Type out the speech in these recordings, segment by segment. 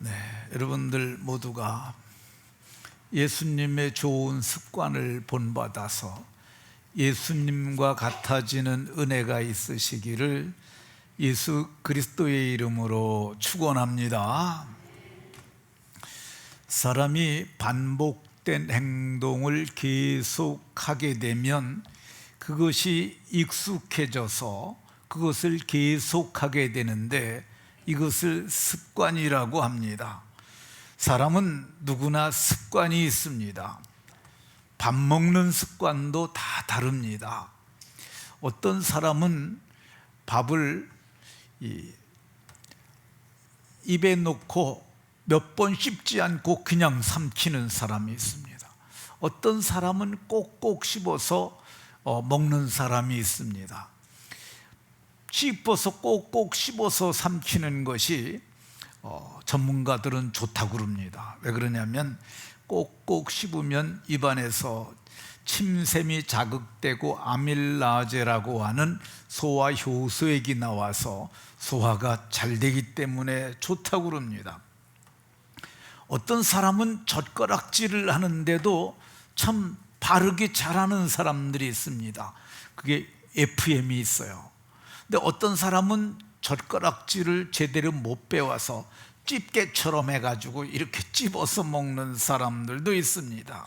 네, 여러분들 모두가 예수님의 좋은 습관을 본받아서 예수님과 같아지는 은혜가 있으시기를 예수 그리스도의 이름으로 축원합니다. 사람이 반복된 행동을 계속하게 되면 그것이 익숙해져서 그것을 계속하게 되는데 이것을 습관이라고 합니다. 사람은 누구나 습관이 있습니다. 밥 먹는 습관도 다 다릅니다. 어떤 사람은 밥을 입에 넣고 몇 번 씹지 않고 그냥 삼키는 사람이 있습니다. 어떤 사람은 꼭꼭 씹어서 먹는 사람이 있습니다. 씹어서 꼭꼭 씹어서 삼키는 것이 전문가들은 좋다고 그럽니다. 왜 그러냐면 꼭꼭 씹으면 입안에서 침샘이 자극되고 아밀라제라고 하는 소화 효소액이 나와서 소화가 잘 되기 때문에 좋다고 그럽니다. 어떤 사람은 젓가락질을 하는데도 참 바르게 잘하는 사람들이 있습니다. 그게 FM이 있어요. 근데 어떤 사람은 젓가락질을 제대로 못 배워서 집게처럼 해가지고 이렇게 찝어서 먹는 사람들도 있습니다.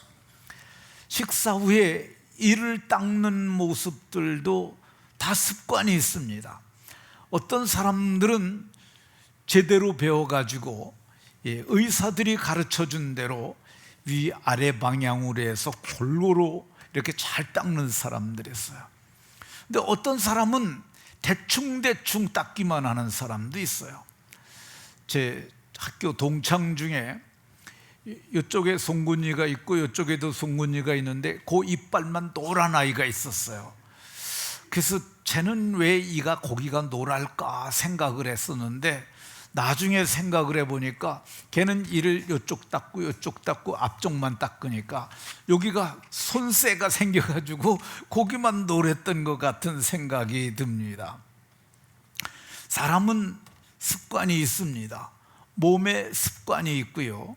식사 후에 이를 닦는 모습들도 다 습관이 있습니다. 어떤 사람들은 제대로 배워가지고 의사들이 가르쳐준 대로 위아래 방향으로 해서 골고루 이렇게 잘 닦는 사람들이 있어요. 근데 어떤 사람은 대충 닦기만 하는 사람도 있어요. 제 학교 동창 중에 이쪽에 송곳니가 있고 이쪽에도 송곳니가 있는데 그 이빨만 노란 아이가 있었어요. 그래서 쟤는 왜 이가 고기가 노랄까 생각을 했었는데 나중에 생각을 해보니까 걔는 이를 이쪽 닦고 앞쪽만 닦으니까 여기가 손새가 생겨가지고 고기만 노랬던 것 같은 생각이 듭니다. 사람은 습관이 있습니다. 몸의 습관이 있고요,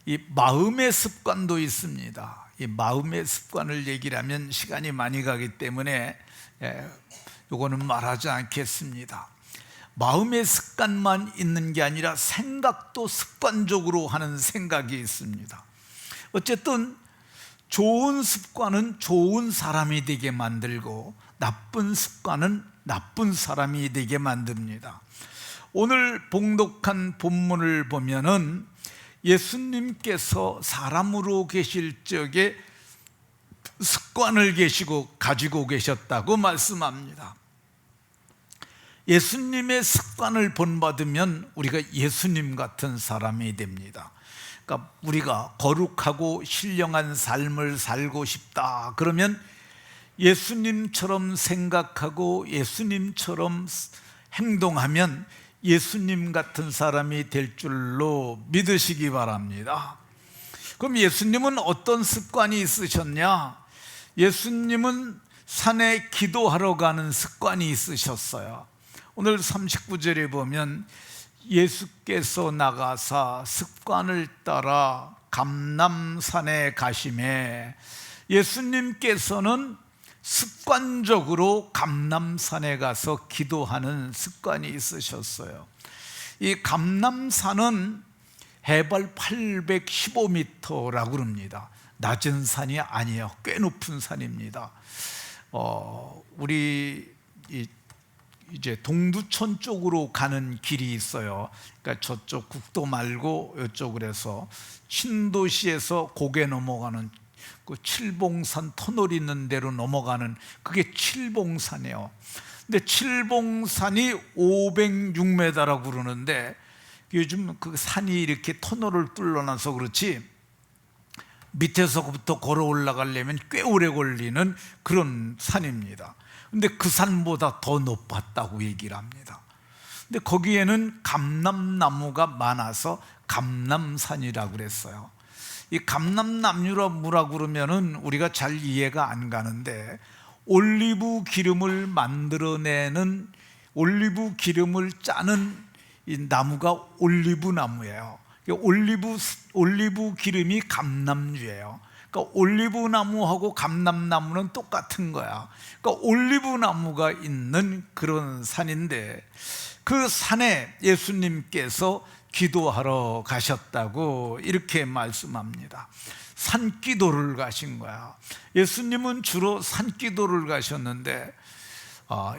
이 마음의 습관도 있습니다. 이 마음의 습관을 얘기를 하면 시간이 많이 가기 때문에 요거는 말하지 않겠습니다. 마음의 습관만 있는 게 아니라 생각도 습관적으로 하는 생각이 있습니다. 어쨌든 좋은 습관은 좋은 사람이 되게 만들고 나쁜 습관은 나쁜 사람이 되게 만듭니다. 오늘 봉독한 본문을 보면은 예수님께서 사람으로 계실 적에 습관을 가지고 계셨다고 말씀합니다. 예수님의 습관을 본받으면 우리가 예수님 같은 사람이 됩니다. 그러니까 우리가 거룩하고 신령한 삶을 살고 싶다 그러면 예수님처럼 생각하고 예수님처럼 행동하면 예수님 같은 사람이 될 줄로 믿으시기 바랍니다. 그럼 예수님은 어떤 습관이 있으셨냐? 예수님은 산에 기도하러 가는 습관이 있으셨어요. 오늘 39절에 보면 예수께서 나가사 습관을 따라 감람산에 가시매, 예수님께서는 습관적으로 감람산에 가서 기도하는 습관이 있으셨어요. 이 감람산은 해발 815m라고 그럽니다. 낮은 산이 아니에요. 꽤 높은 산입니다. 우리 이제 동두천 쪽으로 가는 길이 있어요. 그러니까 저쪽 국도 말고 이쪽으로 해서 신도시에서 고개 넘어가는 그 칠봉산 터널 있는 데로 넘어가는 그게 칠봉산이에요. 근데 칠봉산이 506m라고 그러는데 요즘 그 산이 이렇게 터널을 뚫어놔서 그렇지 밑에서부터 걸어 올라가려면 꽤 오래 걸리는 그런 산입니다. 근데 그 산보다 더 높았다고 얘기를 합니다. 근데 거기에는 감람나무가 많아서 감람산이라고 그랬어요. 이 감람나무라 뭐라 그러면은 우리가 잘 이해가 안 가는데 올리브 기름을 만들어내는 올리브 기름을 짜는 이 나무가 올리브 나무예요. 올리브 기름이 감람유예요. 그러니까 올리브 나무하고 감람나무는 똑같은 거야. 그러니까 올리브 나무가 있는 그런 산인데, 그 산에 예수님께서 기도하러 가셨다고 이렇게 말씀합니다. 산기도를 가신 거야. 예수님은 주로 산기도를 가셨는데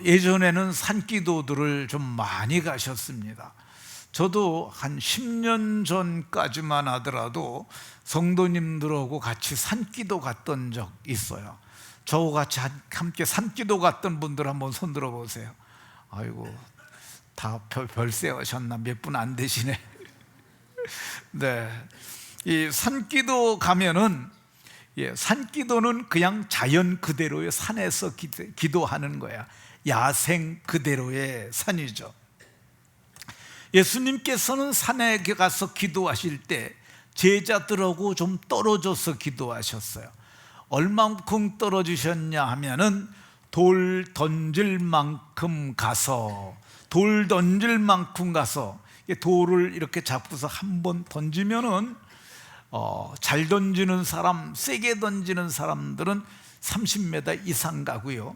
예전에는 산기도들을 좀 많이 가셨습니다. 저도 한 10년 전까지만 하더라도 성도님들하고 같이 산기도 갔던 적 있어요. 저와 같이 함께 산기도 갔던 분들 한번 손 들어 보세요. 아이고, 다 별세 하셨나? 몇 분 안 되시네. 네, 이 산기도 가면은, 산기도는 그냥 자연 그대로의 산에서 기도하는 거야. 야생 그대로의 산이죠. 예수님께서는 산에 가서 기도하실 때 제자들하고 좀 떨어져서 기도하셨어요. 얼만큼 떨어지셨냐 하면은 돌 던질 만큼 가서, 돌을 이렇게 잡고서 한번 던지면은 잘 던지는 사람, 세게 던지는 사람들은 30m 이상 가고요,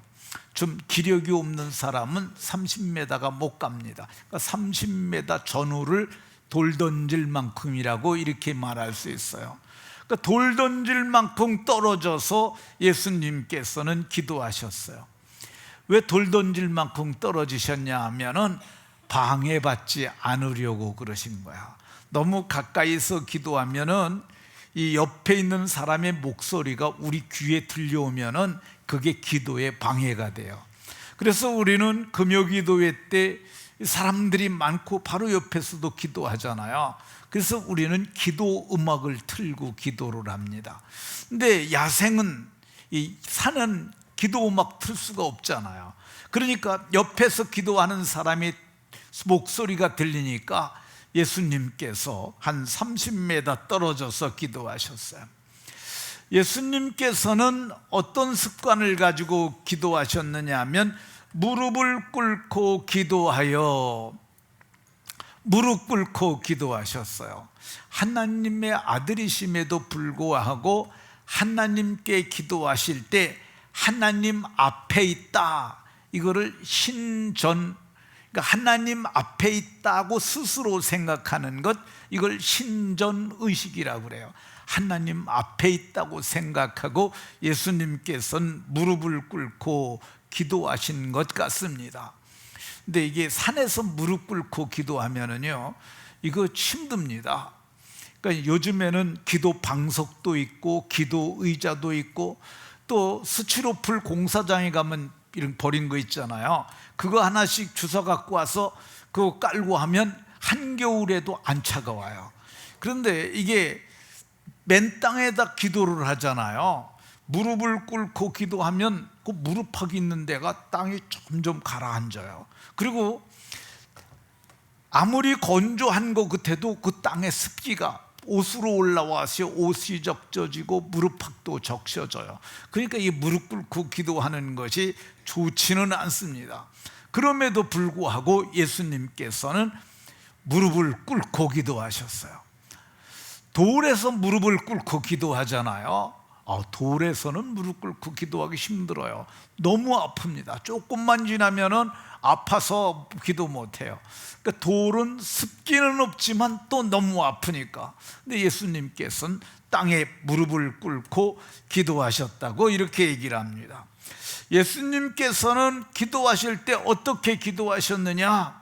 좀 기력이 없는 사람은 30m가 못 갑니다. 그러니까 30m 전후를 돌 던질 만큼이라고 이렇게 말할 수 있어요. 그러니까 돌 던질 만큼 떨어져서 예수님께서는 기도하셨어요. 왜 돌 던질 만큼 떨어지셨냐 하면은 방해받지 않으려고 그러신 거야. 너무 가까이서 기도하면은 이 옆에 있는 사람의 목소리가 우리 귀에 들려오면은 그게 기도에 방해가 돼요. 그래서 우리는 금요기도회 때 사람들이 많고 바로 옆에서도 기도하잖아요. 그래서 우리는 기도 음악을 틀고 기도를 합니다. 근데 야생은, 이 산은 기도 음악 틀 수가 없잖아요. 그러니까 옆에서 기도하는 사람의 목소리가 들리니까 예수님께서 한 30m 떨어져서 기도하셨어요. 예수님께서는 어떤 습관을 가지고 기도하셨느냐 하면 무릎을 꿇고 기도하셨어요. 하나님의 아들이심에도 불구하고 하나님께 기도하실 때 하나님 앞에 있다, 이거를 신전, 그러니까 하나님 앞에 있다고 스스로 생각하는 것, 이걸 신전의식이라고 그래요. 하나님 앞에 있다고 생각하고 예수님께서는 무릎을 꿇고 기도하신 것 같습니다. 근데 이게 산에서 무릎 꿇고 기도하면은요, 이거 힘듭니다. 그러니까 요즘에는 기도 방석도 있고 기도 의자도 있고, 또 스티로폴 공사장에 가면 이런 버린 거 있잖아요. 그거 하나씩 주워 갖고 와서 그거 깔고 하면 한겨울에도 안 차가워요. 그런데 이게 맨 땅에다 기도를 하잖아요. 무릎을 꿇고 기도하면 그 무릎팍이 있는 데가 땅이 점점 가라앉아요. 그리고 아무리 건조한 것 같아도 그 땅의 습기가 옷으로 올라와서 옷이 적셔지고 무릎팍도 적셔져요. 그러니까 이 무릎 꿇고 기도하는 것이 좋지는 않습니다. 그럼에도 불구하고 예수님께서는 무릎을 꿇고 기도하셨어요. 돌에서 무릎을 꿇고 기도하잖아요. 돌에서는 무릎 꿇고 기도하기 힘들어요. 너무 아픕니다. 조금만 지나면은 아파서 기도 못해요. 그러니까 돌은 습기는 없지만 또 너무 아프니까. 근데 예수님께서는 땅에 무릎을 꿇고 기도하셨다고 이렇게 얘기를 합니다. 예수님께서는 기도하실 때 어떻게 기도하셨느냐?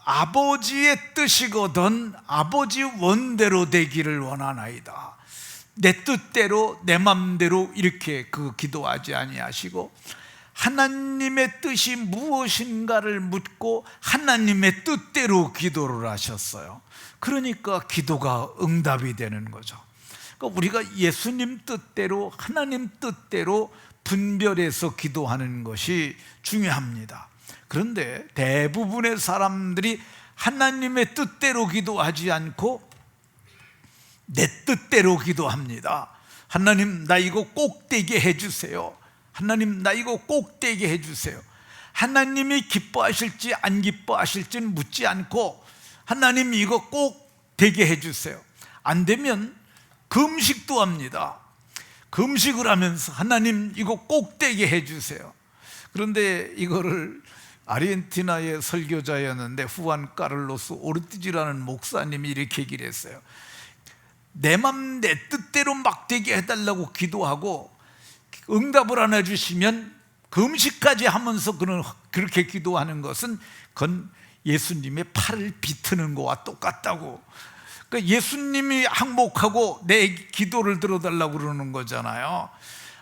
아버지의 뜻이거든 아버지 원대로 되기를 원하나이다. 내 뜻대로 내 맘대로 이렇게 기도하지 아니하시고 하나님의 뜻이 무엇인가를 묻고 하나님의 뜻대로 기도를 하셨어요. 그러니까 기도가 응답이 되는 거죠. 그러니까 우리가 예수님 뜻대로, 하나님 뜻대로 분별해서 기도하는 것이 중요합니다. 그런데 대부분의 사람들이 하나님의 뜻대로 기도하지 않고 내 뜻대로 기도합니다. 하나님, 나 이거 꼭 되게 해주세요. 하나님, 나 이거 꼭 되게 해주세요. 하나님이 기뻐하실지 안 기뻐하실지는 묻지 않고 하나님 이거 꼭 되게 해주세요. 안 되면 금식도 합니다. 금식을 하면서 하나님 이거 꼭 되게 해주세요. 그런데 이거를 아르헨티나의 설교자였는데 후안 카를로스 오르티지라는 목사님이 이렇게 얘기를 했어요. 내 맘 내 뜻대로 막 되게 해달라고 기도하고 응답을 안 해주시면 금식까지 하면서 그렇게 기도하는 것은 그건 예수님의 팔을 비트는 거와 똑같다고. 그러니까 예수님이 항복하고 내 기도를 들어달라고 그러는 거잖아요.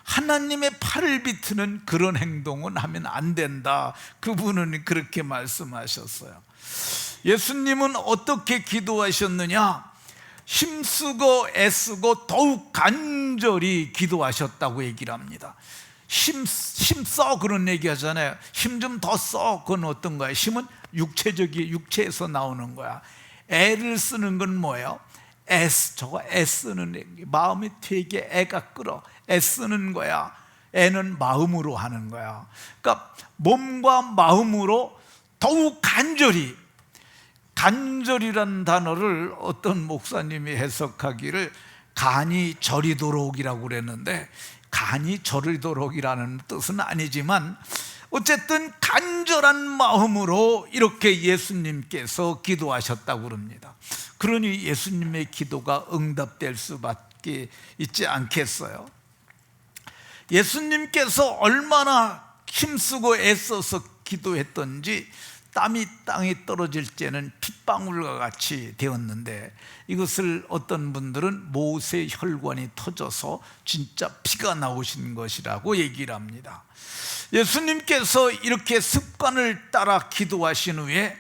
하나님의 팔을 비트는 그런 행동은 하면 안 된다. 그분은 그렇게 말씀하셨어요. 예수님은 어떻게 기도하셨느냐? 힘쓰고 애쓰고 더욱 간절히 기도하셨다고 얘기를 합니다. 힘써 그런 얘기 하잖아요. 힘 좀 더 써. 그건 어떤 거야? 힘은 육체에서 나오는 거야. 애를 쓰는 건 뭐예요? 저거 애쓰는 마음이 되게 애가 끌어 애쓰는 거야. 애는 마음으로 하는 거야. 그러니까 몸과 마음으로 더욱 간절이라는 단어를 어떤 목사님이 해석하기를 간이 저리도록이라고 그랬는데, 간이 저리도록이라는 뜻은 아니지만 어쨌든 간절한 마음으로 이렇게 예수님께서 기도하셨다고 그럽니다. 그러니 예수님의 기도가 응답될 수밖에 있지 않겠어요? 예수님께서 얼마나 힘쓰고 애써서 기도했던지 땀이 땅에 떨어질 때는 핏방울과 같이 되었는데, 이것을 어떤 분들은 모세 혈관이 터져서 진짜 피가 나오신 것이라고 얘기를 합니다. 예수님께서 이렇게 습관을 따라 기도하신 후에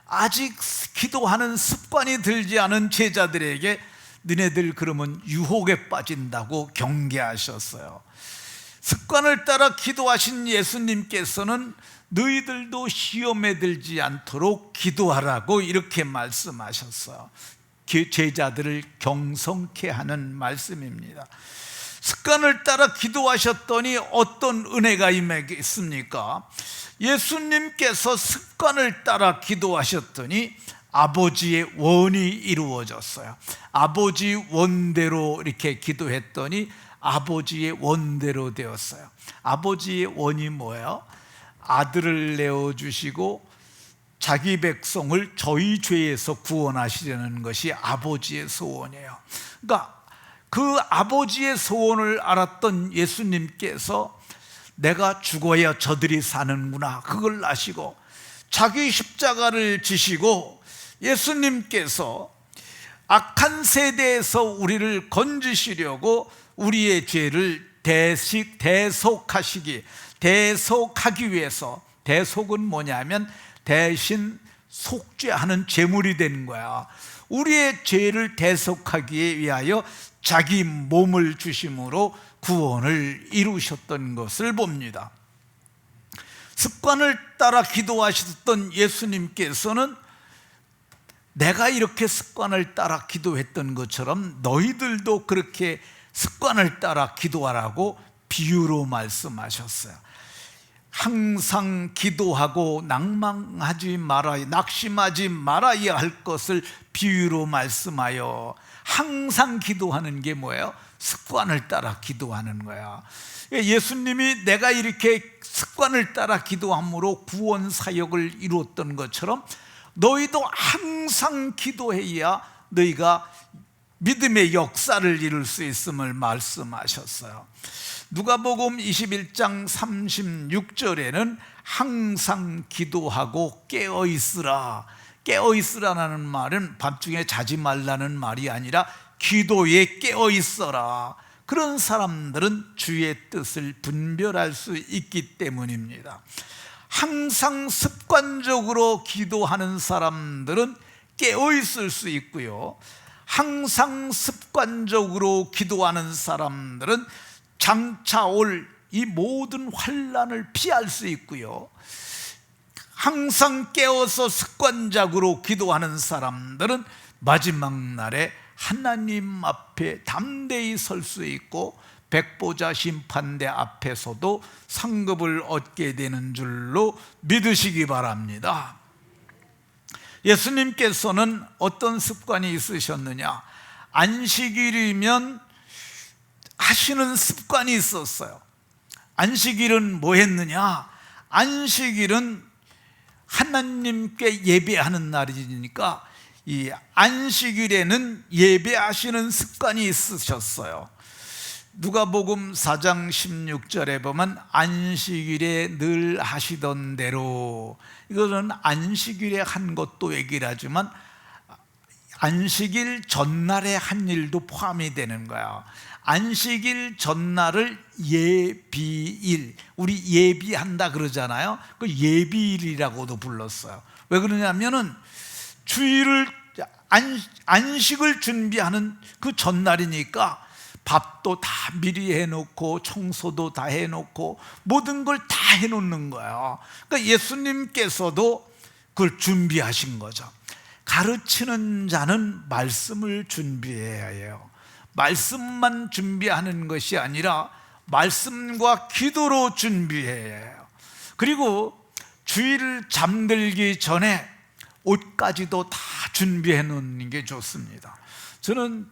아직 기도하는 습관이 들지 않은 제자들에게 너네들 그러면 유혹에 빠진다고 경계하셨어요. 습관을 따라 기도하신 예수님께서는 너희들도 시험에 들지 않도록 기도하라고 이렇게 말씀하셨어요. 제자들을 경성케 하는 말씀입니다. 습관을 따라 기도하셨더니 어떤 은혜가 임했습니까? 예수님께서 습관을 따라 기도하셨더니 아버지의 원이 이루어졌어요. 아버지 원대로 이렇게 기도했더니 아버지의 원대로 되었어요. 아버지의 원이 뭐예요? 아들을 내어주시고 자기 백성을 저희 죄에서 구원하시려는 것이 아버지의 소원이에요. 그러니까 그 아버지의 소원을 알았던 예수님께서 내가 죽어야 저들이 사는구나, 그걸 아시고 자기 십자가를 지시고 예수님께서 악한 세대에서 우리를 건지시려고 우리의 죄를 대속하기 위해서, 대속은 뭐냐면 대신 속죄하는 제물이 되는 거야. 우리의 죄를 대속하기 위하여 자기 몸을 주심으로 구원을 이루셨던 것을 봅니다. 습관을 따라 기도하셨던 예수님께서는 내가 이렇게 습관을 따라 기도했던 것처럼 너희들도 그렇게 습관을 따라 기도하라고 비유로 말씀하셨어요. 항상 기도하고 낙심하지 말아야 할 것을 비유로 말씀하여, 항상 기도하는 게 뭐예요? 습관을 따라 기도하는 거야. 예수님이 내가 이렇게 습관을 따라 기도함으로 구원 사역을 이루었던 것처럼 너희도 항상 기도해야 너희가 믿음의 역사를 이룰 수 있음을 말씀하셨어요. 누가복음 21장 36절에는 항상 기도하고 깨어있으라. 깨어있으라는 말은 밤중에 자지 말라는 말이 아니라 기도에 깨어있어라. 그런 사람들은 주의 뜻을 분별할 수 있기 때문입니다. 항상 습관적으로 기도하는 사람들은 깨어있을 수 있고요, 항상 습관적으로 기도하는 사람들은 장차 올 이 모든 환난을 피할 수 있고요, 항상 깨어서 습관적으로 기도하는 사람들은 마지막 날에 하나님 앞에 담대히 설 수 있고 백보자 심판대 앞에서도 상급을 얻게 되는 줄로 믿으시기 바랍니다. 예수님께서는 어떤 습관이 있으셨느냐? 안식일이면 하시는 습관이 있었어요. 안식일은 뭐 했느냐? 안식일은 하나님께 예배하는 날이니까 이 안식일에는 예배하시는 습관이 있으셨어요. 누가복음 4장 16절에 보면 안식일에 늘 하시던 대로, 이거는 안식일에 한 것도 얘기를 하지만 안식일 전날에 한 일도 포함이 되는 거야. 안식일 전날을 예비일, 우리 예비한다 그러잖아요. 그 예비일이라고도 불렀어요. 왜 그러냐면은 주일을 안식을 준비하는 그 전날이니까 밥도 다 미리 해놓고 청소도 다 해놓고 모든 걸 다 해놓는 거예요. 그러니까 예수님께서도 그걸 준비하신 거죠. 가르치는 자는 말씀을 준비해야 해요. 말씀만 준비하는 것이 아니라 말씀과 기도로 준비해야 해요. 그리고 주일 잠들기 전에 옷까지도 다 준비해 놓는 게 좋습니다. 저는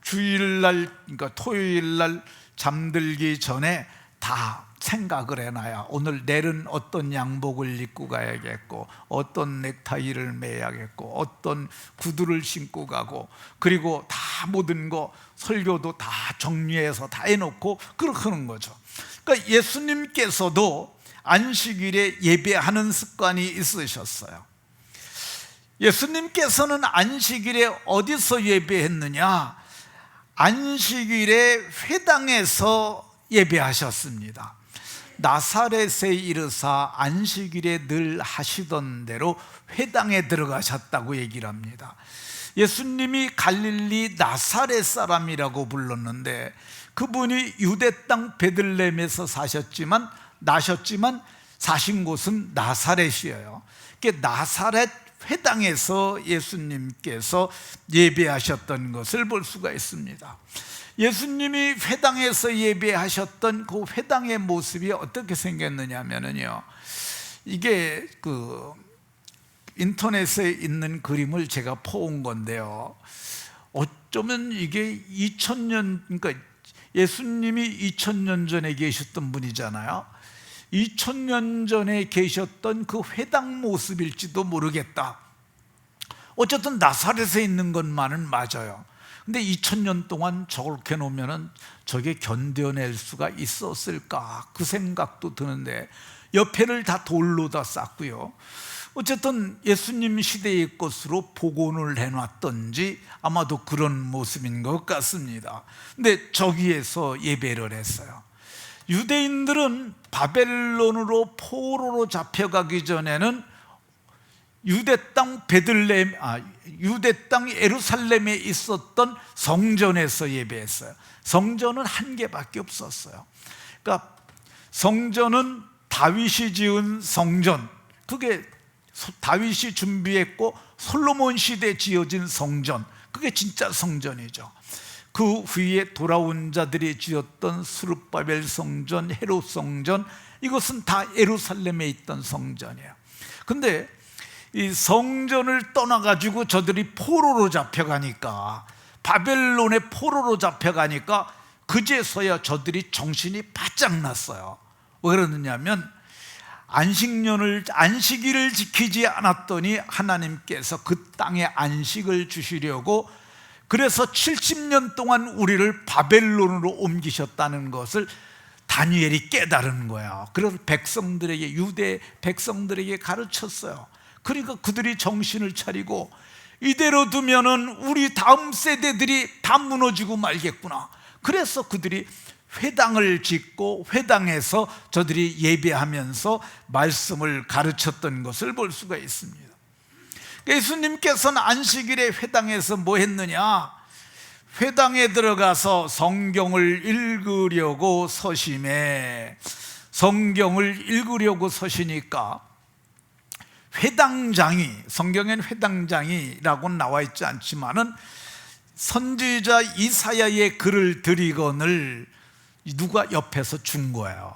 주일날, 그러니까 토요일날 잠들기 전에 다 생각을 해놔야 오늘 내일은 어떤 양복을 입고 가야겠고, 어떤 넥타이를 매야겠고, 어떤 구두를 신고 가고, 그리고 다 모든 거 설교도 다 정리해서 다 해놓고 그렇게 하는 거죠. 그러니까 예수님께서도 안식일에 예배하는 습관이 있으셨어요. 예수님께서는 안식일에 어디서 예배했느냐? 안식일에 회당에서 예배하셨습니다. 나사렛에 이르사 안식일에 늘 하시던 대로 회당에 들어가셨다고 얘기를 합니다. 예수님이 갈릴리 나사렛 사람이라고 불렀는데 그분이 유대 땅 베들레헴에서 나셨지만 사신 곳은 나사렛이에요. 나사렛 회당에서 예수님께서 예배하셨던 것을 볼 수가 있습니다. 예수님이 회당에서 예배하셨던 그 회당의 모습이 어떻게 생겼느냐 하면요, 이게 그 인터넷에 있는 그림을 제가 퍼온 건데요, 어쩌면 이게 2000년, 그러니까 예수님이 2000년 전에 계셨던 분이잖아요. 2000년 전에 계셨던 그 회당 모습일지도 모르겠다. 어쨌든 나사렛에 있는 것만은 맞아요. 근데 2000년 동안 저렇게 놓으면 저게 견뎌낼 수가 있었을까, 그 생각도 드는데 옆에를 다 돌로 다 쌌고요. 어쨌든 예수님 시대의 것으로 복원을 해놨던지 아마도 그런 모습인 것 같습니다. 근데 저기에서 예배를 했어요. 유대인들은 바벨론으로 포로로 잡혀가기 전에는 유대 땅 유대 땅 예루살렘에 있었던 성전에서 예배했어요. 성전은 한 개밖에 없었어요. 그러니까 성전은 다윗이 지은 성전, 그게 다윗이 준비했고 솔로몬 시대에 지어진 성전, 그게 진짜 성전이죠. 그 후에 돌아온 자들이 지었던 스룹바벨 성전, 헤롯 성전, 이것은 다 예루살렘에 있던 성전이에요. 근데 이 성전을 떠나가지고 저들이 포로로 잡혀가니까, 바벨론의 포로로 잡혀가니까 그제서야 저들이 정신이 바짝 났어요. 왜 그러느냐면 안식일을 지키지 않았더니 하나님께서 그 땅에 안식을 주시려고, 그래서 70년 동안 우리를 바벨론으로 옮기셨다는 것을 다니엘이 깨달은 거야. 그래서 백성들에게, 유대 백성들에게 가르쳤어요. 그러니까 그들이 정신을 차리고 이대로 두면은 우리 다음 세대들이 다 무너지고 말겠구나. 그래서 그들이 회당을 짓고 회당에서 저들이 예배하면서 말씀을 가르쳤던 것을 볼 수가 있습니다. 예수님께서는 안식일에 회당에서 뭐 했느냐? 회당에 들어가서 성경을 읽으려고 서심해. 성경을 읽으려고 서시니까 회당장이, 성경엔 회당장이라고 나와 있지 않지만은 선지자 이사야의 글을 드리거늘 누가 옆에서 준 거예요.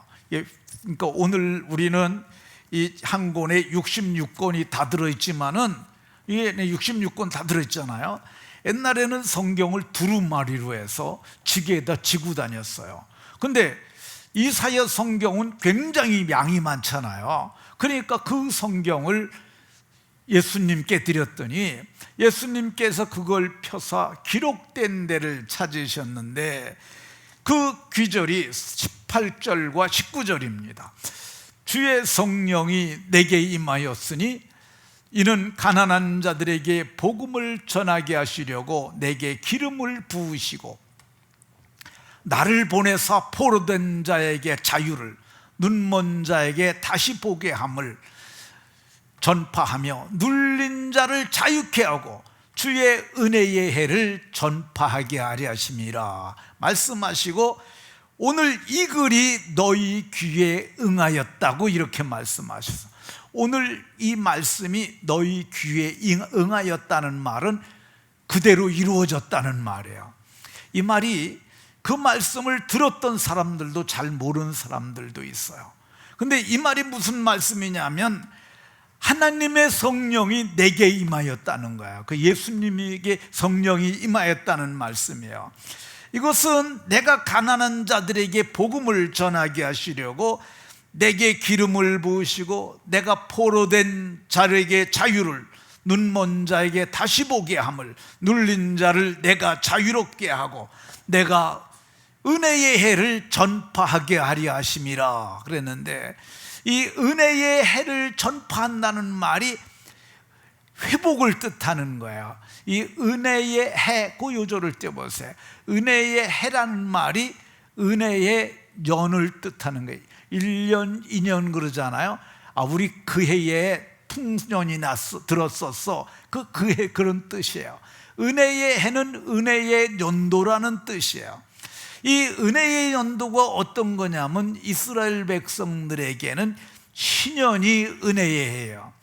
그러니까 오늘 우리는 이 한 권에 66권이 다 들어있지만은 이게 66권 다 들어있잖아요. 옛날에는 성경을 두루마리로 해서 지게에다 지고 다녔어요. 근데 이사야 성경은 굉장히 양이 많잖아요. 그러니까 그 성경을 예수님께 드렸더니 예수님께서 그걸 펴서 기록된 데를 찾으셨는데 그 귀절이 18절과 19절입니다. 주의 성령이 내게 임하였으니 이는 가난한 자들에게 복음을 전하게 하시려고 내게 기름을 부으시고 나를 보내사 포로된 자에게 자유를, 눈먼 자에게 다시 보게 함을 전파하며 눌린 자를 자유케 하고 주의 은혜의 해를 전파하게 하려 하심이라 말씀하시고, 오늘 이 글이 너희 귀에 응하였다고 이렇게 말씀하셨어요. 오늘 이 말씀이 너희 귀에 응하였다는 말은 그대로 이루어졌다는 말이에요. 이 말이 그 말씀을 들었던 사람들도 잘 모르는 사람들도 있어요. 근데 이 말이 무슨 말씀이냐면 하나님의 성령이 내게 임하였다는 거예요. 그 예수님에게 성령이 임하였다는 말씀이에요. 이것은 내가 가난한 자들에게 복음을 전하게 하시려고 내게 기름을 부으시고 내가 포로된 자에게 자유를, 눈먼 자에게 다시 보게 함을, 눌린 자를 내가 자유롭게 하고 내가 은혜의 해를 전파하게 하려 하심이라 그랬는데, 이 은혜의 해를 전파한다는 말이 회복을 뜻하는 거예요. 이 은혜의 해, 그 요절을 떼보세요. 은혜의 해라는 말이 은혜의 년을 뜻하는 거예요. 1년, 2년 그러잖아요. 우리 그 해에 풍년이 들었었어. 그 해, 그런 뜻이에요. 은혜의 해는 은혜의 연도라는 뜻이에요. 이 은혜의 연도가 어떤 거냐면 이스라엘 백성들에게는 신년이 은혜의 해예요.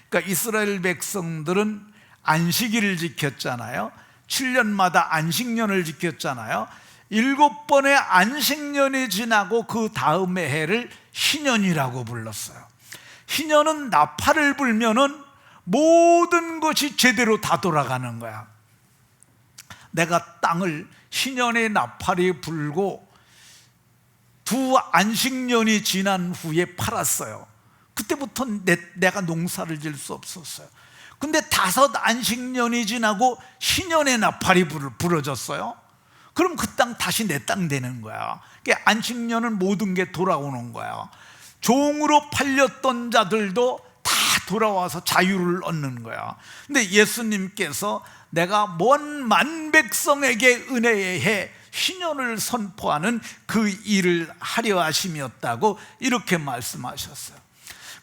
그러니까 이스라엘 백성들은 안식일을 지켰잖아요. 7년마다 안식년을 지켰잖아요. 7번의 안식년이 지나고 그 다음의 해를 신년이라고 불렀어요. 신년은 나팔을 불면은 모든 것이 제대로 다 돌아가는 거야. 내가 땅을 신년의 나팔이 불고 2 안식년이 지난 후에 팔았어요. 그때부터 내가 농사를 지을 수 없었어요. 근데 5 안식년이 지나고 신년의 나팔이 불어졌어요. 그럼 그 땅 다시 내 땅 되는 거야. 그러니까 안식년은 모든 게 돌아오는 거야. 종으로 팔렸던 자들도 다 돌아와서 자유를 얻는 거야. 근데 예수님께서 내가 먼 만백성에게 은혜의 해 신년을 선포하는 그 일을 하려 하심이었다고 이렇게 말씀하셨어요.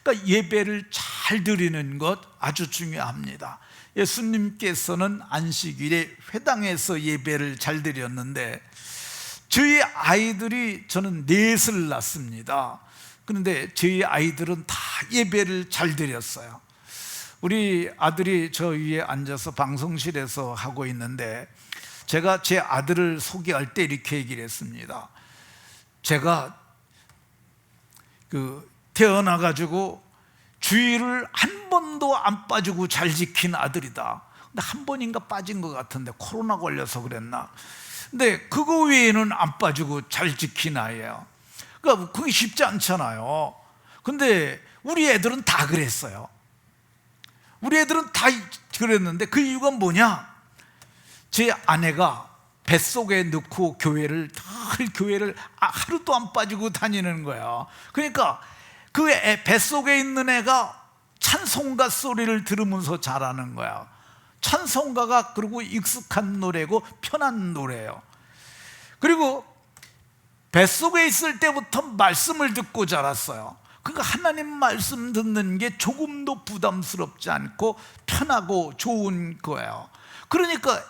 그러니까 예배를 잘 드리는 것 아주 중요합니다. 예수님께서는 안식일에 회당에서 예배를 잘 드렸는데, 저희 아이들이, 저는 4을 낳습니다. 그런데 저희 아이들은 다 예배를 잘 드렸어요. 우리 아들이 저 위에 앉아서 방송실에서 하고 있는데, 제가 제 아들을 소개할 때 이렇게 얘기를 했습니다. 제가 태어나가지고 주일을 한 번도 안 빠지고 잘 지킨 아들이다. 근데 한 번인가 빠진 것 같은데 코로나 걸려서 그랬나. 근데 그거 외에는 안 빠지고 잘 지킨 아이예요. 그러니까 그게 쉽지 않잖아요. 근데 우리 애들은 다 그랬어요. 우리 애들은 다 그랬는데 그 이유가 뭐냐? 제 아내가 뱃속에 넣고 교회를 하루도 안 빠지고 다니는 거야. 그러니까 그 뱃속에 있는 애가 찬송가 소리를 들으면서 자라는 거야. 찬송가가 그리고 익숙한 노래고 편한 노래예요. 그리고 뱃속에 있을 때부터 말씀을 듣고 자랐어요. 그러니까 하나님 말씀 듣는 게 조금도 부담스럽지 않고 편하고 좋은 거예요. 그러니까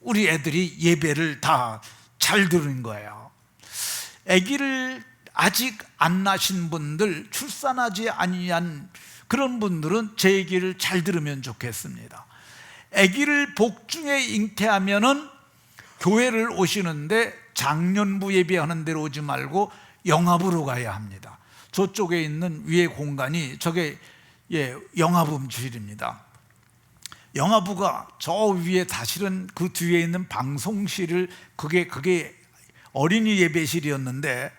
우리 애들이 예배를 다 잘 들은 거예요. 아기를 아직 안 낳으신 분들, 출산하지 아니한 그런 분들은 제 얘기를 잘 들으면 좋겠습니다. 아기를 복중에 잉태하면은 교회를 오시는데 장년부 예배하는 데로 오지 말고 영합으로 가야 합니다. 저쪽에 있는 위에 공간이 저게 영합음실입니다. 영화부가 저 위에 사실은 그 뒤에 있는 방송실을 그게 어린이 예배실이었는데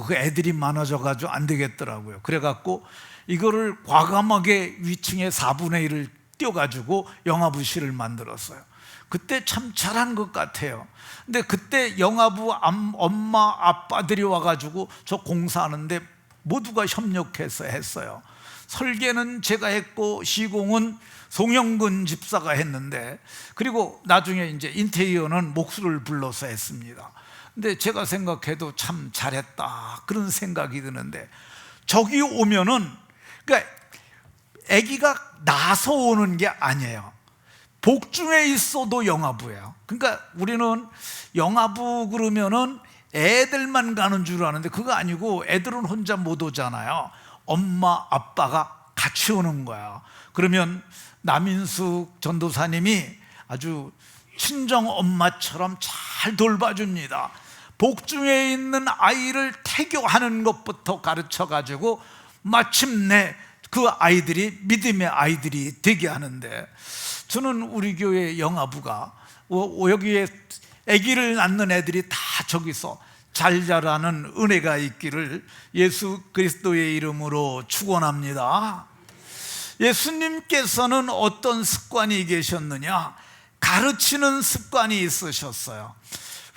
그 애들이 많아져가지고 안 되겠더라고요. 그래갖고 이거를 과감하게 위층에 4분의 1을 띄워가지고 영화부실을 만들었어요. 그때 참 잘한 것 같아요. 근데 그때 영화부 엄마 아빠들이 와가지고 저 공사하는데 모두가 협력해서 했어요. 설계는 제가 했고 시공은 송영근 집사가 했는데, 그리고 나중에 이제 인테리어는 목수를 불러서 했습니다. 근데 제가 생각해도 참 잘했다 그런 생각이 드는데, 저기 오면은 그러니까 아기가 나서 오는 게 아니에요. 복중에 있어도 영화부예요. 그러니까 우리는 영화부 그러면은 애들만 가는 줄 아는데 그거 아니고 애들은 혼자 못 오잖아요. 엄마 아빠가 같이 오는 거야. 그러면 남인숙 전도사님이 아주 친정 엄마처럼 잘 돌봐줍니다. 복중에 있는 아이를 태교하는 것부터 가르쳐가지고 마침내 그 아이들이 믿음의 아이들이 되게 하는데, 저는 우리 교회 영아부가 여기에 아기를 낳는 애들이 다 저기서 잘 자라는 은혜가 있기를 예수 그리스도의 이름으로 축원합니다. 예수님께서는 어떤 습관이 계셨느냐? 가르치는 습관이 있으셨어요.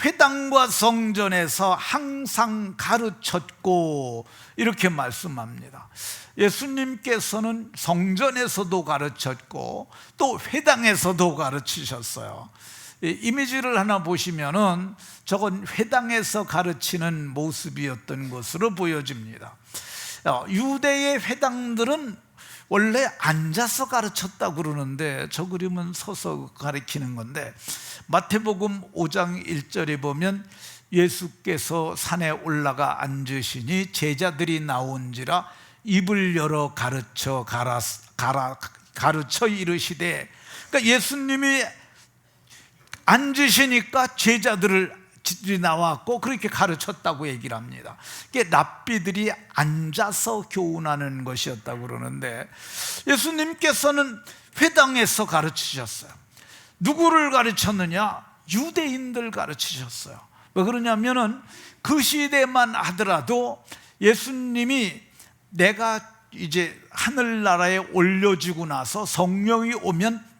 회당과 성전에서 항상 가르쳤고 이렇게 말씀합니다. 예수님께서는 성전에서도 가르쳤고 또 회당에서도 가르치셨어요. 이미지를 하나 보시면은 저건 회당에서 가르치는 모습이었던 것으로 보여집니다. 유대의 회당들은 원래 앉아서 가르쳤다고 그러는데 저 그림은 서서 가르치는 건데, 마태복음 5장 1절에 보면 예수께서 산에 올라가 앉으시니 제자들이 나온지라 입을 열어 가르쳐 이르시되, 그러니까 예수님이 앉으시니까 제자들이 나왔고 그렇게 가르쳤다고 얘기를 합니다. 이게 랍비들이 앉아서 교훈하는 것이었다고 그러는데, 예수님께서는 회당에서 가르치셨어요. 누구를 가르쳤느냐? 유대인들 가르치셨어요. 왜 그러냐면은 그 시대만 하더라도 예수님이 내가 이제 하늘나라에 올려지고 나서 성령이 오면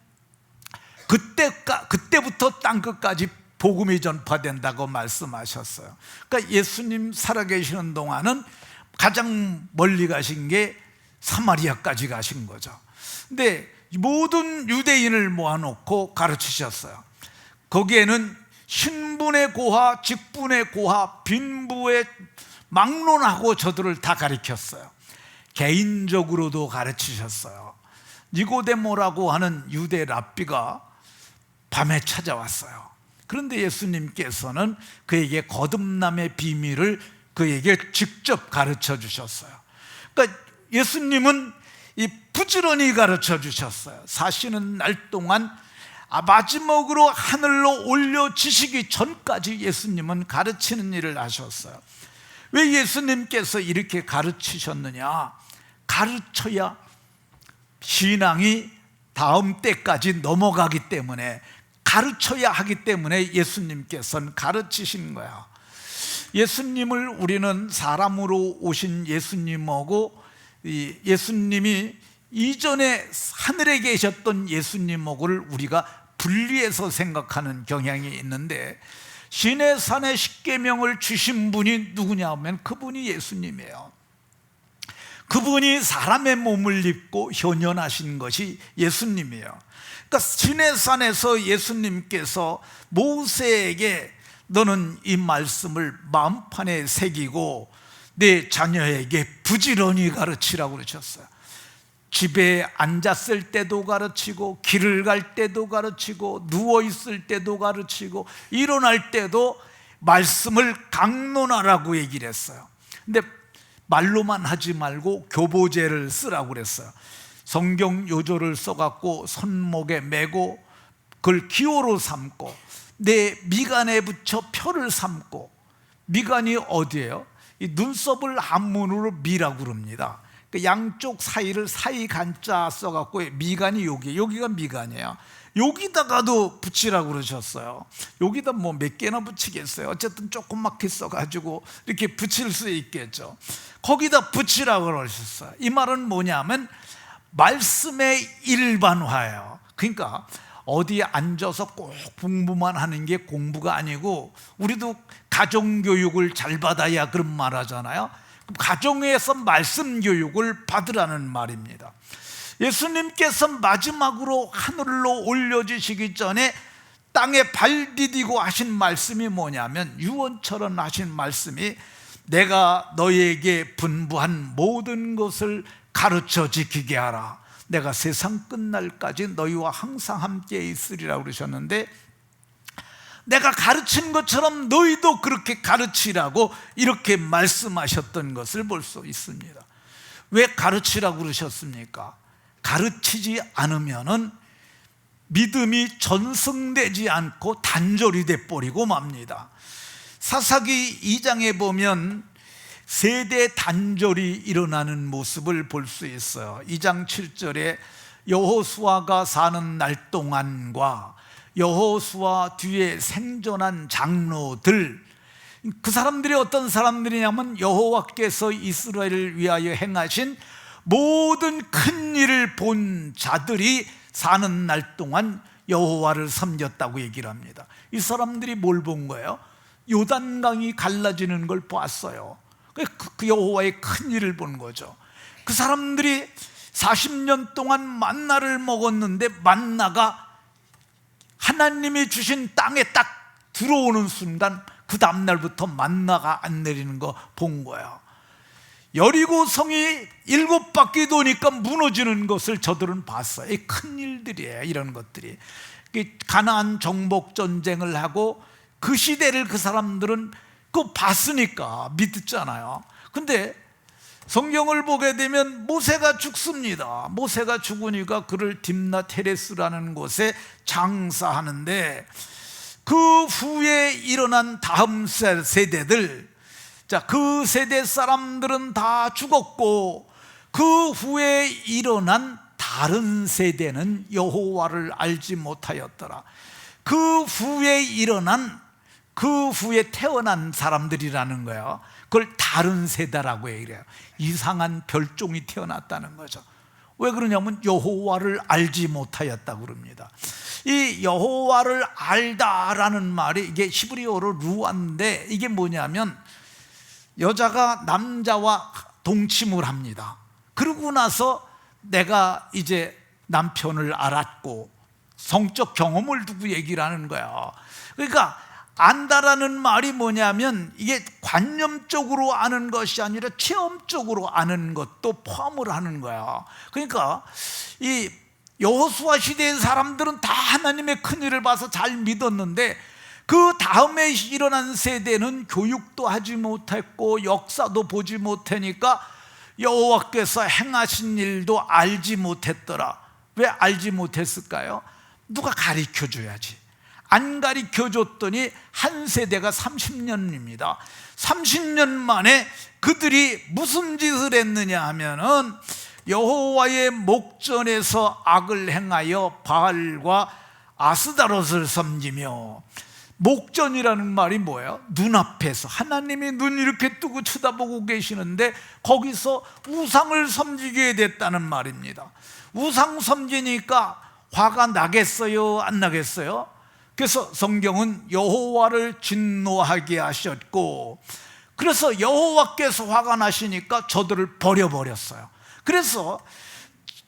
그때부터 땅끝까지 복음이 전파된다고 말씀하셨어요. 그러니까 예수님 살아계시는 동안은 가장 멀리 가신 게 사마리아까지 가신 거죠. 근데 모든 유대인을 모아놓고 가르치셨어요. 거기에는 신분의 고하, 직분의 고하, 빈부의 막론하고 저들을 다 가르쳤어요. 개인적으로도 가르치셨어요. 니고데모라고 하는 유대 랍비가 밤에 찾아왔어요. 그런데 예수님께서는 그에게 거듭남의 비밀을 그에게 직접 가르쳐 주셨어요. 그러니까 예수님은 부지런히 가르쳐 주셨어요. 사시는 날 동안 마지막으로 하늘로 올려지시기 전까지 예수님은 가르치는 일을 하셨어요. 왜 예수님께서 이렇게 가르치셨느냐? 가르쳐야 신앙이 다음 때까지 넘어가기 때문에, 가르쳐야 하기 때문에 예수님께서는 가르치신 거야. 예수님을 우리는 사람으로 오신 예수님하고 예수님이 이전에 하늘에 계셨던 예수님하고를 우리가 분리해서 생각하는 경향이 있는데, 시내산의 십계명을 주신 분이 누구냐 하면 그분이 예수님이에요. 그분이 사람의 몸을 입고 현현하신 것이 예수님이에요. 그러니까 시내산에서 예수님께서 모세에게 너는 이 말씀을 마음판에 새기고 내 자녀에게 부지런히 가르치라고 그러셨어요. 집에 앉았을 때도 가르치고, 길을 갈 때도 가르치고, 누워있을 때도 가르치고, 일어날 때도 말씀을 강론하라고 얘기를 했어요. 근데 말로만 하지 말고 교보제를 쓰라고 그랬어요. 성경 요조를 써갖고 손목에 메고 그걸 기호로 삼고 내 미간에 붙여 표를 삼고, 미간이 어디예요? 이 눈썹을 한문으로 미라고 그럽니다. 그 양쪽 사이를 사이간자 써갖고 미간이 여기가 미간이에요. 여기다가도 붙이라고 그러셨어요. 여기다 뭐 몇 개나 붙이겠어요. 어쨌든 조그맣게 써가지고 이렇게 붙일 수 있겠죠. 거기다 붙이라고 그러셨어요. 이 말은 뭐냐면 말씀의 일반화예요. 그러니까 어디에 앉아서 꼭 공부만 하는 게 공부가 아니고, 우리도 가정교육을 잘 받아야 그런 말 하잖아요. 가정에서 말씀 교육을 받으라는 말입니다. 예수님께서 마지막으로 하늘로 올려주시기 전에 땅에 발 디디고 하신 말씀이 뭐냐면, 유언처럼 하신 말씀이 내가 너희에게 분부한 모든 것을 가르쳐 지키게 하라. 내가 세상 끝날까지 너희와 항상 함께 있으리라고 그러셨는데, 내가 가르친 것처럼 너희도 그렇게 가르치라고 이렇게 말씀하셨던 것을 볼 수 있습니다. 왜 가르치라고 그러셨습니까? 가르치지 않으면은 믿음이 전승되지 않고 단절이 돼버리고 맙니다. 사사기 2장에 보면 세대 단절이 일어나는 모습을 볼 수 있어요. 2장 7절에 여호수아가 사는 날 동안과 여호수아 뒤에 생존한 장로들, 그 사람들이 어떤 사람들이냐면 여호와께서 이스라엘을 위하여 행하신 모든 큰 일을 본 자들이 사는 날 동안 여호와를 섬겼다고 얘기를 합니다. 이 사람들이 뭘 본 거예요? 요단강이 갈라지는 걸 봤어요. 그 여호와의 큰 일을 본 거죠. 그 사람들이 40년 동안 만나를 먹었는데 만나가 하나님이 주신 땅에 딱 들어오는 순간 그 다음날부터 만나가 안 내리는 거 본 거예요. 여리고 성이 7바퀴 도니까 무너지는 것을 저들은 봤어요. 이 큰 일들이에요. 이런 것들이 가나안 정복 전쟁을 하고 그 시대를 그 사람들은 그거 봤으니까 믿었잖아요. 근데 성경을 보게 되면 모세가 죽습니다. 모세가 죽으니까 그를 딥낫 헤레스라는 곳에 장사하는데, 그 후에 일어난 다음 세대들, 자, 그 세대 사람들은 다 죽었고, 그 후에 일어난 다른 세대는 여호와를 알지 못하였더라. 그 후에 일어난, 그 후에 태어난 사람들이라는 거예요. 그걸 다른 세대라고 얘기해요. 이상한 별종이 태어났다는 거죠. 왜 그러냐면 여호와를 알지 못하였다고 그럽니다. 이 여호와를 알다라는 말이 이게 히브리어로 루아인데, 이게 뭐냐면 여자가 남자와 동침을 합니다. 그러고 나서 내가 이제 남편을 알았고, 성적 경험을 두고 얘기를 하는 거예요. 그러니까 안다라는 말이 뭐냐면 이게 관념적으로 아는 것이 아니라 체험적으로 아는 것도 포함을 하는 거야. 그러니까 이 여호수아 시대의 사람들은 다 하나님의 큰일을 봐서 잘 믿었는데, 그 다음에 일어난 세대는 교육도 하지 못했고 역사도 보지 못하니까 여호와께서 행하신 일도 알지 못했더라. 왜 알지 못했을까요? 누가 가르쳐줘야지. 안 가르쳐줬더니 한 세대가 30년입니다 30년 만에 그들이 무슨 짓을 했느냐 하면은 여호와의 목전에서 악을 행하여 바알과 아스다롯을 섬기며, 목전이라는 말이 뭐예요? 눈앞에서 하나님이 눈 이렇게 뜨고 쳐다보고 계시는데 거기서 우상을 섬기게 됐다는 말입니다. 우상 섬기니까 화가 나겠어요? 안 나겠어요? 그래서 성경은 여호와를 진노하게 하셨고, 그래서 여호와께서 화가 나시니까 저들을 버려버렸어요. 그래서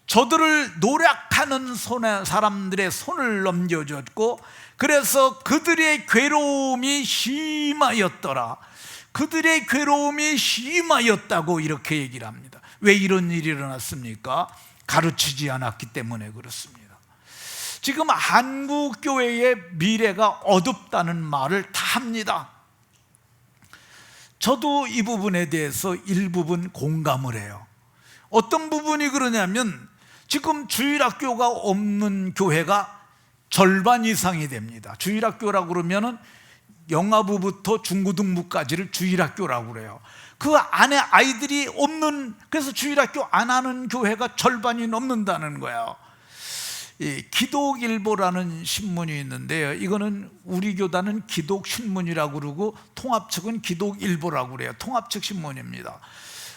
저들을 노력하는 사람들의 손을 넘겨줬고, 그래서 그들의 괴로움이 심하였더라. 그들의 괴로움이 심하였다고 이렇게 얘기를 합니다. 왜 이런 일이 일어났습니까? 가르치지 않았기 때문에 그렇습니다. 지금 한국 교회의 미래가 어둡다는 말을 다 합니다. 저도 이 부분에 대해서 일부분 공감을 해요. 어떤 부분이 그러냐면 지금 주일학교가 없는 교회가 절반 이상이 됩니다. 주일학교라고 그러면은 영아부부터 중고등부까지를 주일학교라고 그래요. 그 안에 아이들이 없는, 그래서 주일학교 안 하는 교회가 절반이 넘는다는 거예요. 이 기독일보라는 신문이 있는데요, 이거는 우리 교단은 기독신문이라고 그러고 통합 측은 기독일보라고 그래요. 통합 측 신문입니다.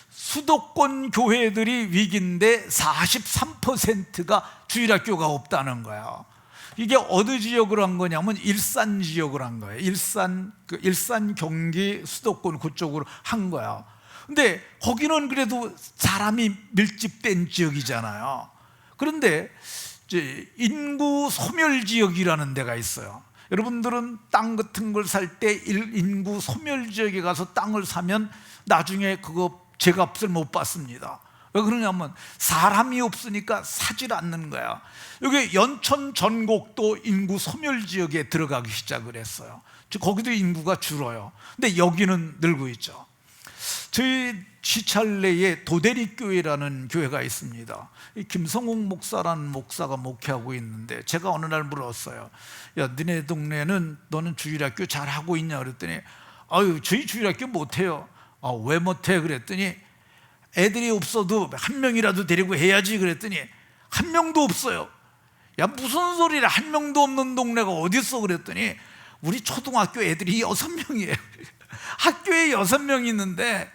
수도권 교회들이 위기인데 43%가 주일학교가 없다는 거예요. 이게 어느 지역으로 한 거냐면 일산 지역으로 한 거예요. 일산 경기 수도권 그쪽으로 한 거야. 근데 거기는 그래도 사람이 밀집된 지역이잖아요. 그런데 이제 인구 소멸 지역이라는 데가 있어요. 여러분들은 땅 같은 걸 살 때 인구 소멸 지역에 가서 땅을 사면 나중에 그거 제값을 못 받습니다. 왜 그러냐면 사람이 없으니까 사질 않는 거야. 여기 연천 전곡도 인구 소멸 지역에 들어가기 시작을 했어요. 거기도 인구가 줄어요. 근데 여기는 늘고 있죠. 저희 시찰내에 도대리교회라는 교회가 있습니다. 김성욱 목사라는 목사가 목회하고 있는데, 제가 어느 날 물었어요. 야, 너네 동네는 너는 주일학교 잘하고 있냐 그랬더니, 아유, 저희 주일학교 못해요. 아, 왜 못해? 그랬더니 애들이 없어도 한 명이라도 데리고 해야지 그랬더니 한 명도 없어요. 야, 무슨 소리를, 한 명도 없는 동네가 어디 있어? 그랬더니 우리 초등학교 애들이 6명이에요. 학교에 6명이 있는데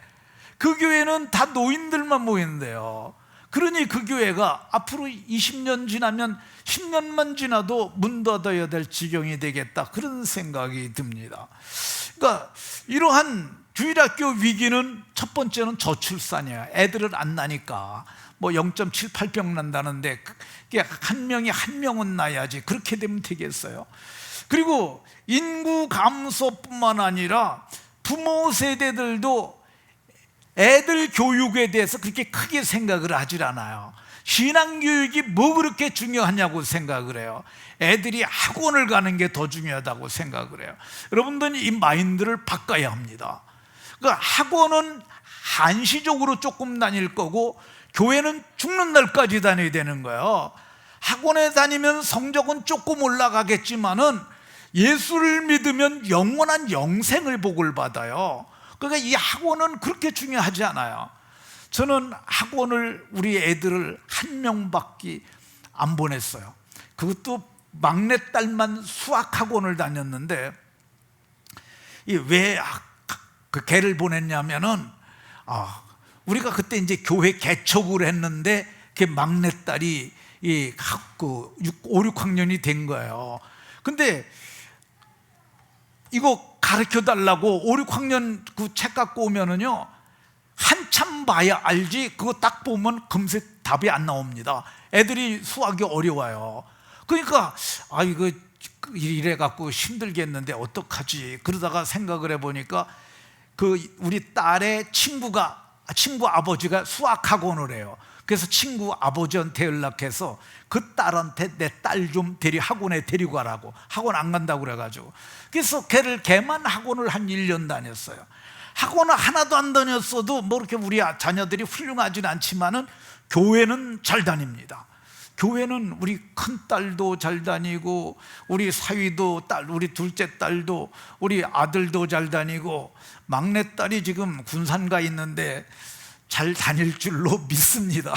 그 교회는 다 노인들만 모이는데요. 그러니 그 교회가 앞으로 20년 지나면 10년만 지나도 문 닫아야 될 지경이 되겠다, 그런 생각이 듭니다. 그러니까 이러한 주일학교 위기는 첫 번째는 저출산이에요. 애들을 안 낳으니까 뭐 0.78병 난다는데 한 명이 한 명은 낳아야지, 그렇게 되면 되겠어요. 그리고 인구 감소뿐만 아니라 부모 세대들도 애들 교육에 대해서 그렇게 크게 생각을 하질 않아요. 신앙교육이 뭐 그렇게 중요하냐고 생각을 해요. 애들이 학원을 가는 게 더 중요하다고 생각을 해요. 여러분들은 이 마인드를 바꿔야 합니다. 그러니까 학원은 한시적으로 조금 다닐 거고 교회는 죽는 날까지 다녀야 되는 거예요. 학원에 다니면 성적은 조금 올라가겠지만은 예수를 믿으면 영원한 영생을 복을 받아요. 그러니까 이 학원은 그렇게 중요하지 않아요. 저는 학원을, 우리 애들을 한 명밖에 안 보냈어요. 그것도 막내딸만 수학학원을 다녔는데, 왜 그 걔를 보냈냐면은, 우리가 그때 이제 교회 개척을 했는데 그 막내딸이 5, 6학년이 된 거예요. 근데 이거 가르쳐 달라고 5, 6학년 그 책 갖고 오면은요, 한참 봐야 알지, 그거 딱 보면 금세 답이 안 나옵니다. 애들이 수학이 어려워요. 그러니까 이거 이래 갖고 힘들겠는데 어떡하지? 그러다가 생각을 해보니까 우리 딸의 친구 아버지가 수학학원을 해요. 그래서 친구 아버지한테 연락해서 그 딸한테 내 딸 좀 학원에 데리고 가라고, 학원 안 간다고 그래가지고, 그래서 걔만 학원을 한 1년 다녔어요. 학원을 하나도 안 다녔어도 뭐 이렇게 우리 자녀들이 훌륭하진 않지만은 교회는 잘 다닙니다. 교회는 우리 큰 딸도 잘 다니고, 우리 사위도 우리 둘째 딸도, 우리 아들도 잘 다니고, 막내 딸이 지금 군산 가 있는데 잘 다닐 줄로 믿습니다.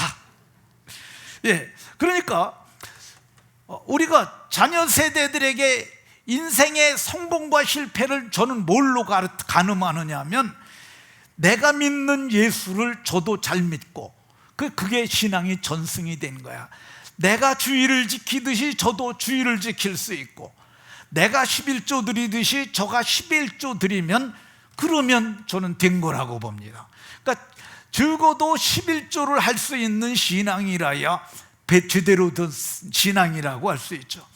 예, 그러니까 우리가 자녀 세대들에게 인생의 성공과 실패를 저는 뭘로 가늠하느냐 하면, 내가 믿는 예수를 저도 잘 믿고 그게 신앙이 전승이 된 거야. 내가 주일을 지키듯이 저도 주일을 지킬 수 있고, 내가 11조 드리듯이 저가 11조 드리면, 그러면 저는 된 거라고 봅니다. 그러니까 적어도 11조를 할 수 있는 신앙이라야 제대로 된 신앙이라고 할 수 있죠.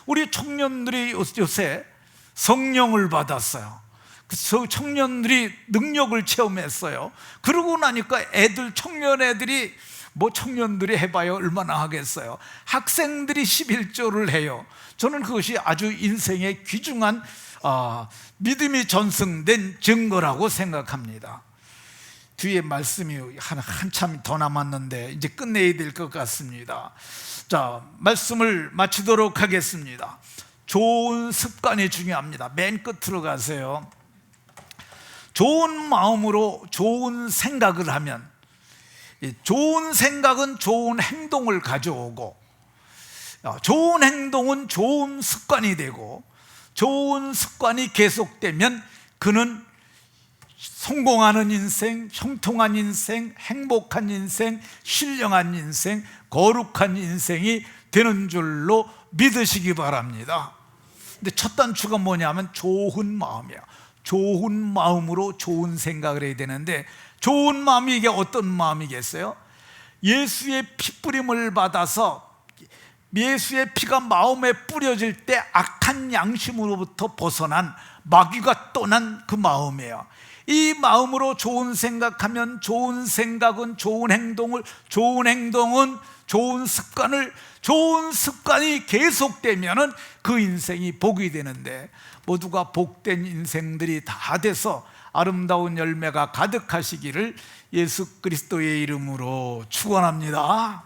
우리 청년들이 요새 성령을 받았어요. 그 청년들이 능력을 체험했어요. 그러고 나니까 청년 애들이 청년들이 해봐야 얼마나 하겠어요. 학생들이 11조를 해요. 저는 그것이 아주 인생의 귀중한 믿음이 전승된 증거라고 생각합니다. 뒤에 말씀이 한참 더 남았는데 이제 끝내야 될 것 같습니다. 자, 말씀을 마치도록 하겠습니다. 좋은 습관이 중요합니다. 맨 끝으로 가세요. 좋은 마음으로 좋은 생각을 하면, 좋은 생각은 좋은 행동을 가져오고, 좋은 행동은 좋은 습관이 되고, 좋은 습관이 계속되면 그는 성공하는 인생, 형통한 인생, 행복한 인생, 신령한 인생, 거룩한 인생이 되는 줄로 믿으시기 바랍니다. 근데 첫 단추가 뭐냐면 좋은 마음이야. 좋은 마음으로 좋은 생각을 해야 되는데, 좋은 마음이 이게 어떤 마음이겠어요? 예수의 피뿌림을 받아서 예수의 피가 마음에 뿌려질 때 악한 양심으로부터 벗어난, 마귀가 떠난 그 마음이에요. 이 마음으로 좋은 생각하면 좋은 생각은 좋은 행동을, 좋은 행동은 좋은 습관을, 좋은 습관이 계속되면 그 인생이 복이 되는데, 모두가 복된 인생들이 다 돼서 아름다운 열매가 가득하시기를 예수 그리스도의 이름으로 축원합니다.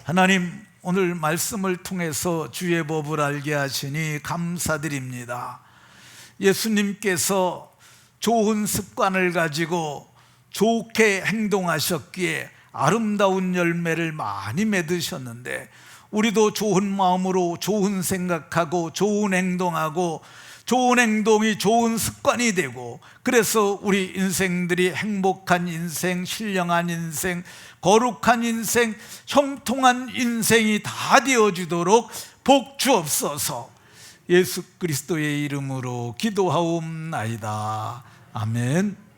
하나님, 오늘 말씀을 통해서 주의 법을 알게 하시니 감사드립니다. 예수님께서 좋은 습관을 가지고 좋게 행동하셨기에 아름다운 열매를 많이 맺으셨는데, 우리도 좋은 마음으로 좋은 생각하고 좋은 행동하고, 좋은 행동이 좋은 습관이 되고, 그래서 우리 인생들이 행복한 인생, 신령한 인생, 거룩한 인생, 형통한 인생이 다 되어지도록 복 주옵소서. 예수 그리스도의 이름으로 기도하옵나이다. 아멘.